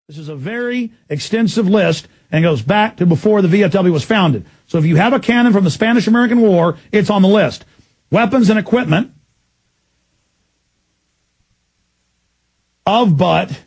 This is a very extensive list and goes back to before the VFW was founded. So if you have a cannon from the Spanish-American War, it's on the list. Weapons and equipment of but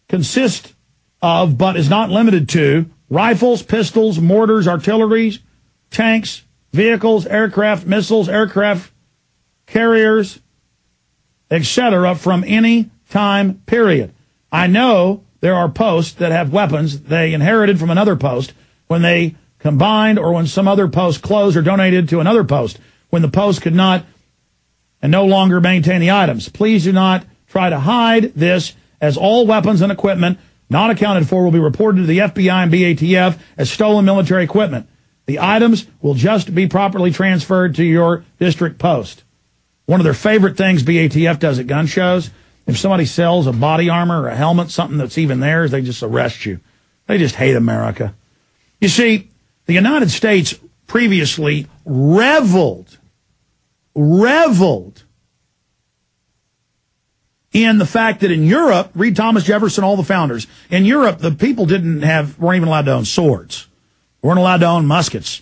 consist of but is not limited to rifles, pistols, mortars, artillery, tanks, vehicles, aircraft, missiles, aircraft carriers, etc. from any time period. I know there are posts that have weapons they inherited from another post when they combined or when some other post closed or donated to another post when the post could not and no longer maintain the items. Please do not try to hide this, as all weapons and equipment not accounted for will be reported to the FBI and BATF as stolen military equipment. The items will just be properly transferred to your district post. One of their favorite things BATF does at gun shows, if somebody sells a body armor or a helmet, something that's even theirs, they just arrest you. They just hate America. You see, the United States previously reveled in the fact that in Europe, read Thomas Jefferson, all the founders, in Europe, the people weren't even allowed to own swords, weren't allowed to own muskets,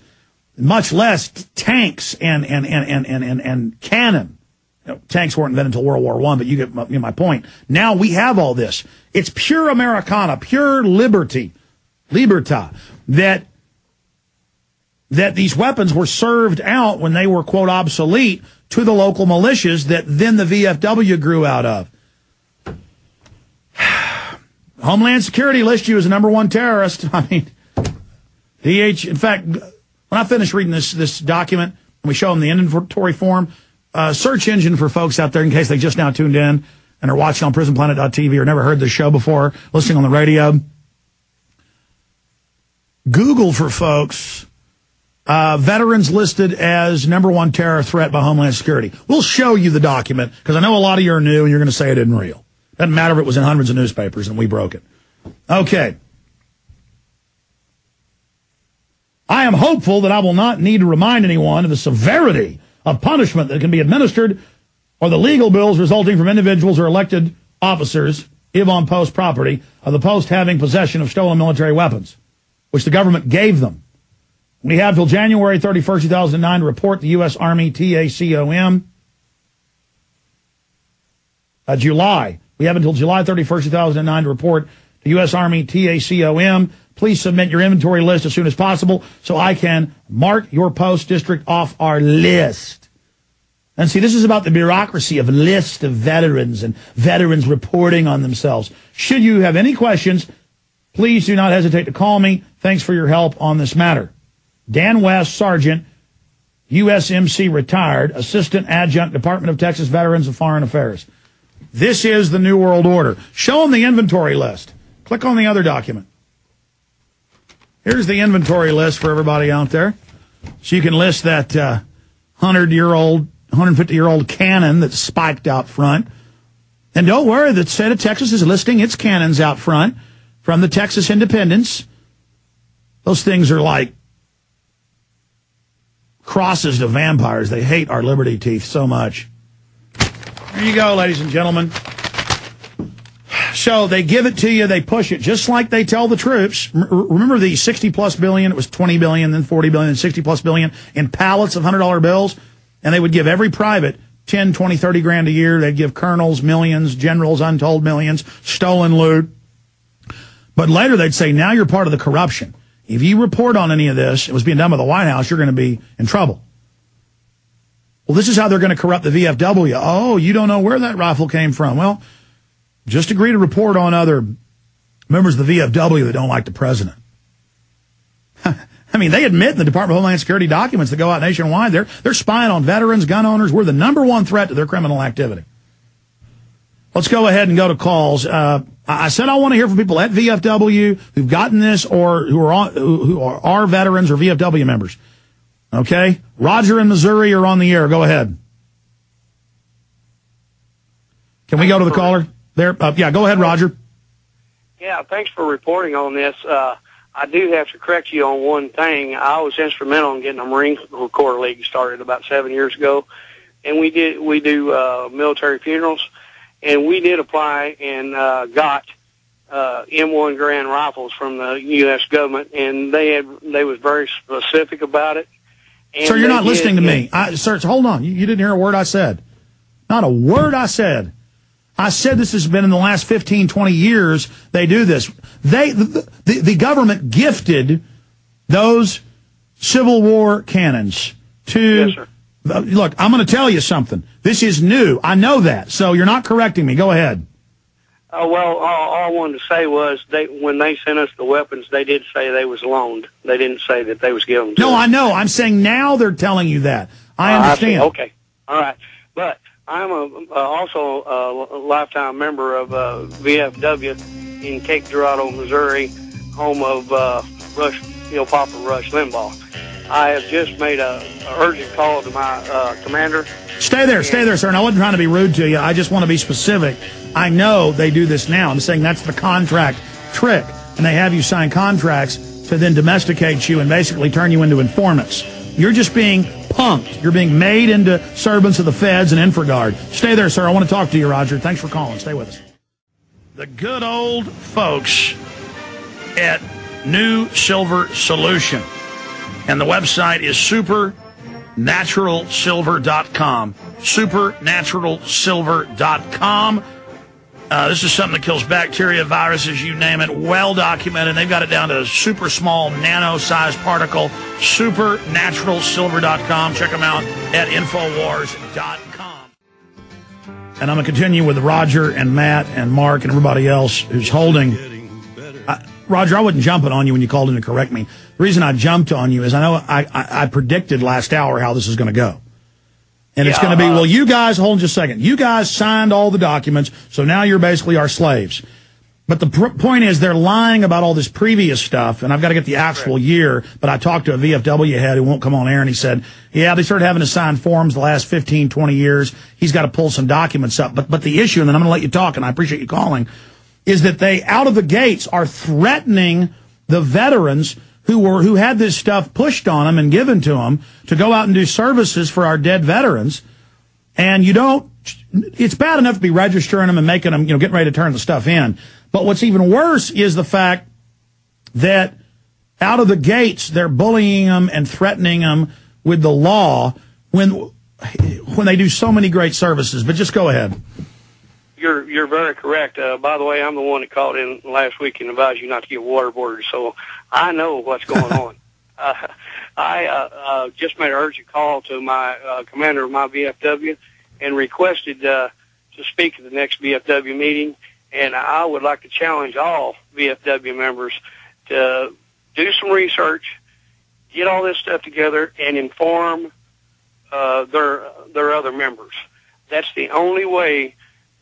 much less tanks and cannon. Tanks weren't invented until World War I, but you get my point. Now we have all this. It's pure Americana, pure liberty, libertà, that these weapons were served out when they were, quote, obsolete to the local militias that then the VFW grew out of. Homeland Security lists you as a #1 terrorist. I mean, in fact, when I finish reading this document, and we show them the inventory form, search engine for folks out there in case they just now tuned in and are watching on prisonplanet.tv or never heard this show before, listening on the radio. Google for folks, veterans listed as #1 terror threat by Homeland Security. We'll show you the document because I know a lot of you are new and you're going to say it isn't real. Doesn't matter if it was in hundreds of newspapers and we broke it. Okay. I am hopeful that I will not need to remind anyone of the severity of punishment that can be administered or the legal bills resulting from individuals or elected officers, if on post property, of the post having possession of stolen military weapons, which the government gave them. We have till January 31st, 2009 to report the U.S. Army TACOM. July. We have until July 31st, 2009 to report the U.S. Army TACOM. Please submit your inventory list as soon as possible so I can mark your post district off our list. And see, this is about the bureaucracy of list of veterans and veterans reporting on themselves. Should you have any questions, please do not hesitate to call me. Thanks for your help on this matter. Dan West, Sergeant, USMC retired, Assistant Adjunct, Department of Texas Veterans of Foreign Affairs. This is the New World Order. Show them the inventory list. Click on the other document. Here's the inventory list for everybody out there. So you can list that 100-year-old, 150-year-old cannon that's spiked out front. And don't worry, the state of Texas is listing its cannons out front from the Texas Independence. Those things are like crosses to vampires. They hate our liberty teeth so much. There you go, ladies and gentlemen. So they give it to you, they push it, just like they tell the troops. Remember the 60-plus billion, it was 20 billion, then 40 billion, 60-plus billion in pallets of $100 bills, and they would give every private 10, 20, 30 grand a year. They'd give colonels millions, generals untold millions, stolen loot. But later they'd say, now you're part of the corruption. If you report on any of this, it was being done by the White House, you're going to be in trouble. Well, this is how they're going to corrupt the VFW. Oh, you don't know where that rifle came from. Well, just agree to report on other members of the VFW that don't like the president. I mean, they admit in the Department of Homeland Security documents that go out nationwide, they're spying on veterans, gun owners. We're the #1 threat to their criminal activity. Let's go ahead and go to calls. I said I want to hear from people at VFW who've gotten this or who are veterans or VFW members. Okay? Roger in Missouri, you're on the air. Go ahead. Can we go to the caller? There, yeah, go ahead, Roger. Yeah, thanks for reporting on this. I do have to correct you on one thing. I was instrumental in getting a Marine Corps League started about 7 years ago, and we do military funerals, and we did apply and got M1 Garand rifles from the U.S. government, and they was very specific about it. And sir, you're not listening to me. Sir, hold on. You didn't hear a word I said. Not a word I said. I said this has been in the last 15, 20 years they do this. The government gifted those Civil War cannons to... Yes, sir. Look, I'm going to tell you something. This is new. I know that. So you're not correcting me. Go ahead. Well, all I wanted to say was when they sent us the weapons, they did say they was loaned. They didn't say that they was given to us. No, I know. I'm saying now they're telling you that. I understand. Okay. All right. But I'm also a lifetime member of VFW in Cape Girardeau, Missouri, home of Papa Rush Limbaugh. I have just made an urgent call to my commander. Stay there, sir. And I wasn't trying to be rude to you. I just want to be specific. I know they do this now. I'm saying that's the contract trick. And they have you sign contracts to then domesticate you and basically turn you into informants. You're just being punked. You're being made into servants of the feds and InfraGard. Stay there, sir. I want to talk to you, Roger. Thanks for calling. Stay with us. The good old folks at New Silver Solution. And the website is supernaturalsilver.com. Supernaturalsilver.com. This is something that kills bacteria, viruses, you name it, well documented. They've got it down to a super small nano-sized particle. Supernaturalsilver.com. Check them out at Infowars.com. And I'm going to continue with Roger and Matt and Mark and everybody else who's holding. Roger, I wasn't jumping on you when you called in to correct me. The reason I jumped on you is I know I predicted last hour how this is going to go. And it's going to be, well, you guys, hold on just a second. You guys signed all the documents, so now you're basically our slaves. But the point is they're lying about all this previous stuff, and I've got to get the actual year, but I talked to a VFW head who won't come on air, and he said, yeah, they started having to sign forms the last 15, 20 years. He's got to pull some documents up. But the issue, and then I'm going to let you talk, and I appreciate you calling, is that they, out of the gates, are threatening the veterans who had this stuff pushed on them and given to them to go out and do services for our dead veterans. And it's bad enough to be registering them and making them, getting ready to turn the stuff in. But what's even worse is the fact that out of the gates, they're bullying them and threatening them with the law when they do so many great services. But just go ahead. You're very correct. By the way, I'm the one that called in last week and advised you not to get waterboarded, so I know what's going on. I just made an urgent call to my commander of my VFW and requested to speak at the next VFW meeting, and I would like to challenge all VFW members to do some research, get all this stuff together, and inform their other members. That's the only way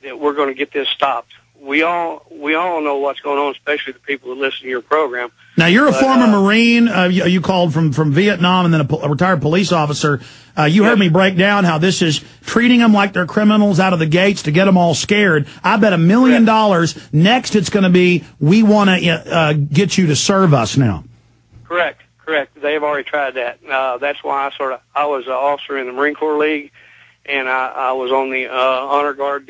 that we're going to get this stopped. We all know what's going on, especially the people who listen to your program. Now, you're a former Marine. You called from Vietnam and then a retired police officer. You heard me break down how this is treating them like they're criminals out of the gates to get them all scared. I bet $1 million next it's going to be, we want to get you to serve us now. Correct. They've already tried that. That's why I was an officer in the Marine Corps League, and I was on the honor guard.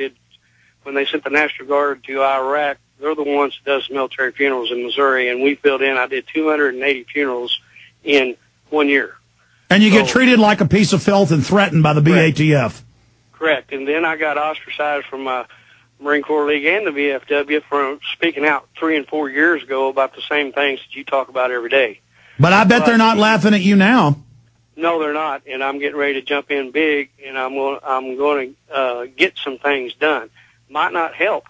When they sent the National Guard to Iraq, they're the ones that does military funerals in Missouri, and we filled in. I did 280 funerals in 1 year. And you get treated like a piece of filth and threatened by the BATF. Correct. And then I got ostracized from Marine Corps League and the VFW for speaking out 3 and 4 years ago about the same things that you talk about every day. But I bet they're not laughing at you now. No, they're not. And I'm getting ready to jump in big, and I'm going to get some things done. Might not help,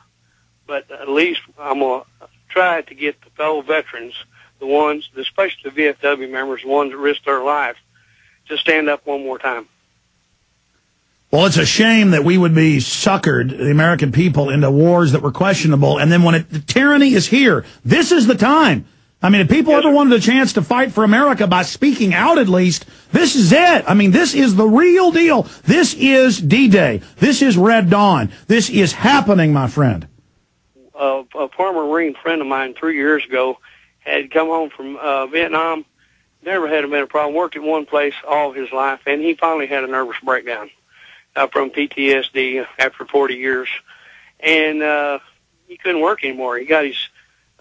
but at least I'm going to try to get the fellow veterans, the ones, especially the VFW members, the ones that risk their life, to stand up one more time. Well, it's a shame that we would be suckered, the American people, into wars that were questionable. And then when the tyranny is here, this is the time. I mean, if people ever wanted a chance to fight for America by speaking out at least, this is it. I mean, this is the real deal. This is D-Day. This is Red Dawn. This is happening, my friend. A former Marine friend of mine 3 years ago had come home from Vietnam, never had been a problem, worked at one place all his life, and he finally had a nervous breakdown from PTSD after 40 years. And he couldn't work anymore. He got his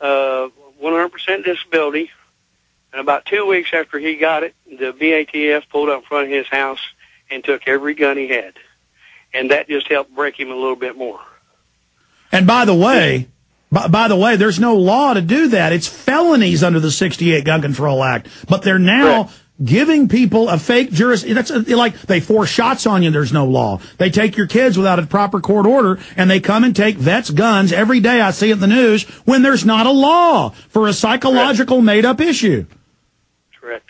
100% disability. And about 2 weeks after he got it, the BATF pulled up in front of his house and took every gun he had. And that just helped break him a little bit more. And by the way, there's no law to do that. It's felonies under the 68 Gun Control Act. But they're now giving people a fake that's like they force shots on you. There's no law. They take your kids without a proper court order, and they come and take vets' guns every day. I see it in the news when there's not a law for a psychological made-up issue. Correct.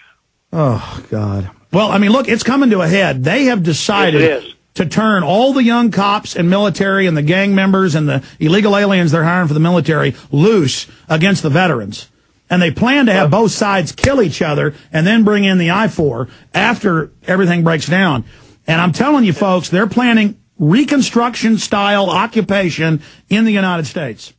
Oh, God. Well, I mean, look, it's coming to a head. They have decided to turn all the young cops and military and the gang members and the illegal aliens they're hiring for the military loose against the veterans. And they plan to have both sides kill each other and then bring in the I-4 after everything breaks down. And I'm telling you, folks, they're planning Reconstruction-style occupation in the United States.